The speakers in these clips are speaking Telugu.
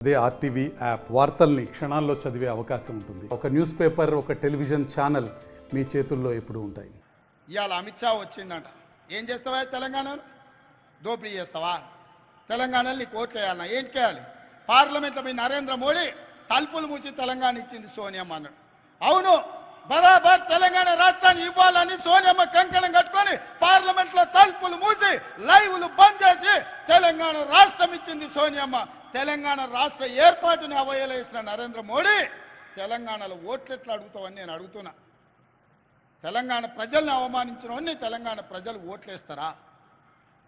అదే ఆర్టీవీ యాప్ వార్తల్ని క్షణాల్లో చదివే అవకాశం ఉంటుంది. ఒక న్యూస్ పేపర్, ఒక టెలివిజన్ ఛానల్ మీ చేతుల్లో ఎప్పుడూ ఉంటాయి. ఇవాళ అమిత్ షా వచ్చిందంట. ఏం చేస్తావా తెలంగాణను? దోపిడీ చేస్తావా? తెలంగాణలో నీకు ఓట్లు వేయాలన్నా ఏం చేయాలి? పార్లమెంట్లో మీ నరేంద్ర మోడీ తలుపులు మూసి తెలంగాణ ఇచ్చింది సోనియమ్మ అన్నాడు. అవును, బరాబర్ తెలంగాణ రాష్ట్రాన్ని ఇవ్వాలని సోనియమ్మ కంకణం కట్టుకొని పార్లమెంట్లో తలుపులు మూసి లైవ్లు బంద్ చేసి తెలంగాణ రాష్ట్రం ఇచ్చింది సోనియమ్మ. తెలంగాణ రాష్ట్ర ఏర్పాటుని అవయలేసిన నరేంద్ర మోడీ తెలంగాణలో ఓట్లు ఎట్లా అడుగుతావని నేను అడుగుతున్నా. తెలంగాణ ప్రజల్ని అవమానించిన తెలంగాణ ప్రజలు ఓట్లేస్తారా?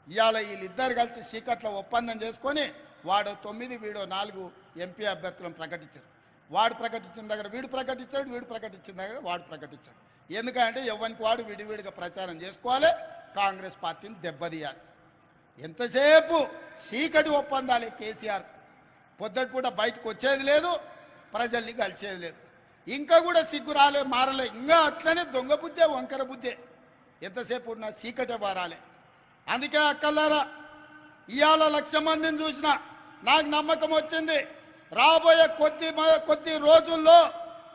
ఇవాళ వీళ్ళిద్దరు కలిసి చీకట్లో ఒప్పందం చేసుకొని వాడు 9 వీడో 4 ఎంపీ అభ్యర్థులను ప్రకటించారు. వాడు ప్రకటించిన దగ్గర వీడు ప్రకటించాడు, వీడు ప్రకటించిన దగ్గర వాడు ప్రకటించాడు. ఎందుకంటే ఎవరికి వాడు విడివిడిగా ప్రచారం చేసుకోవాలి, కాంగ్రెస్ పార్టీని దెబ్బతీయాలి. ఎంతసేపు చీకటి ఒప్పందాలే కేసీఆర్. పొద్దుటిపూట బయటకు వచ్చేది లేదు, ప్రజల్ని కలిసేది లేదు. ఇంకా కూడా సిగ్గు రాలే, మారలే, ఇంకా అట్లనే దొంగ బుద్ధే, వంకర బుద్ధే. ఎంతసేపు ఉన్న చీకటే వారాలే. అందుకే అక్కలారా, ఇవాళ 1,00,000 మందిని చూసిన నాకు నమ్మకం వచ్చింది. రాబోయే కొద్ది రోజుల్లో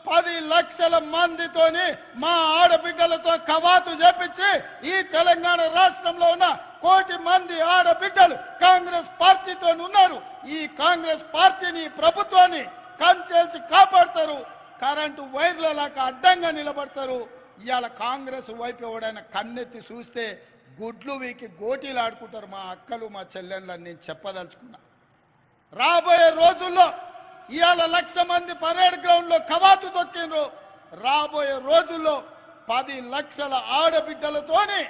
10 లక్షల మందితోని మా ఆడబిడ్డలతో కవాతు చేపించి ఈ తెలంగాణ రాష్ట్రంలో ఉన్న 1 కోటి మంది ఆడబిడ్డలు కాంగ్రెస్ పార్టీతో ఉన్నారు. ఈ కాంగ్రెస్ పార్టీని, ప్రభుత్వాన్ని కంచేసి కాపాడతారు. కరెంటు వైర్ల లాగా అడ్డంగా నిలబడతారు. ఇవాళ కాంగ్రెస్ వైపు ఎవడైనా కన్నెత్తి చూస్తే గుడ్లు వీకి గోటీలు ఆడుకుంటారు మా అక్కలు, మా చెల్లెళ్ళని నేను చెప్పదలుచుకున్నా. రాబోయే రోజుల్లో ఇవాళ 1,00,000 మంది పరేడ్ గ్రౌండ్లో కవాతు తొక్కిండ్రు. రాబోయే రోజుల్లో 10 లక్షల ఆడబిడ్డలతోని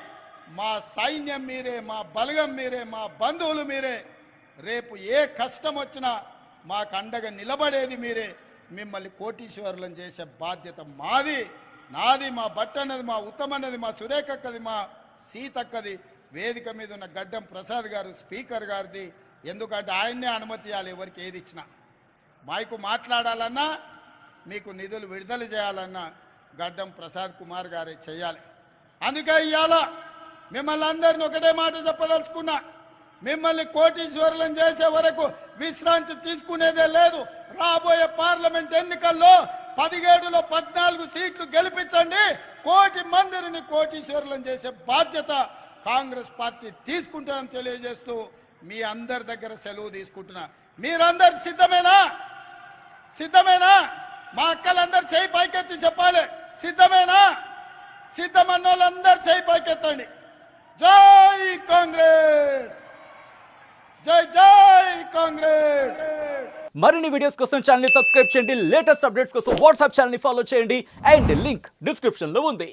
మా సైన్యం మీరే, మా బలగం మీరే, మా బంధువులు మీరే. రేపు ఏ కష్టం వచ్చినా మాకు అండగా నిలబడేది మీరే. మిమ్మల్ని కోటీశ్వరులను చేసే బాధ్యత మాది, నాది, మా బట్టన్నది, మా ఉత్తమన్నది, మా సురేఖక్కది, మా సీతక్కది. వేదిక మీద ఉన్న గడ్డం ప్రసాద్ గారు స్పీకర్ గారిది. ఎందుకంటే ఆయన్నే అనుమతి ఇవ్వాలి ఎవరికి ఏది ఇచ్చినా. మైకు మాట్లాడాలన్నా, మీకు నిధులు విడుదల చేయాలన్నా గడ్డం ప్రసాద్ కుమార్ గారే చేయాలి. అందుకే ఇవాళ మిమ్మల్ని అందరిని ఒకటే మాట చెప్పదలుచుకున్నా. మిమ్మల్ని కోటీశ్వరులను చేసే వరకు విశ్రాంతి తీసుకునేదే లేదు. రాబోయే పార్లమెంట్ ఎన్నికల్లో 17లో 14 సీట్లు గెలిపించండి. 1 కోటి మందిని కోటీశ్వరులను చేసే బాధ్యత కాంగ్రెస్ పార్టీ తీసుకుంటుందని తెలియజేస్తూ మీ అందరి దగ్గర సెలవు తీసుకుంటున్నా. మీరందరు సిద్ధమేనా? సిద్ధమేనా? మా అక్కలందరూ చేయి పైకెత్తి చెప్పాలి. సిద్ధమేనా? సిద్ధమన్న వాళ్ళందరూ చేయి పైకెత్తండి. జై కాంగ్రెస్, జై జై కాంగ్రెస్. మరిన్ని వీడియోస్ కోసం ఛానల్ ని సబ్స్క్రైబ్ చేయండి. లేటెస్ట్ అప్డేట్స్ కోసం వాట్సాప్ ఛానల్ ని ఫాలో చేయండి. అండ్ లింక్ డిస్క్రిప్షన్ లో ఉంది.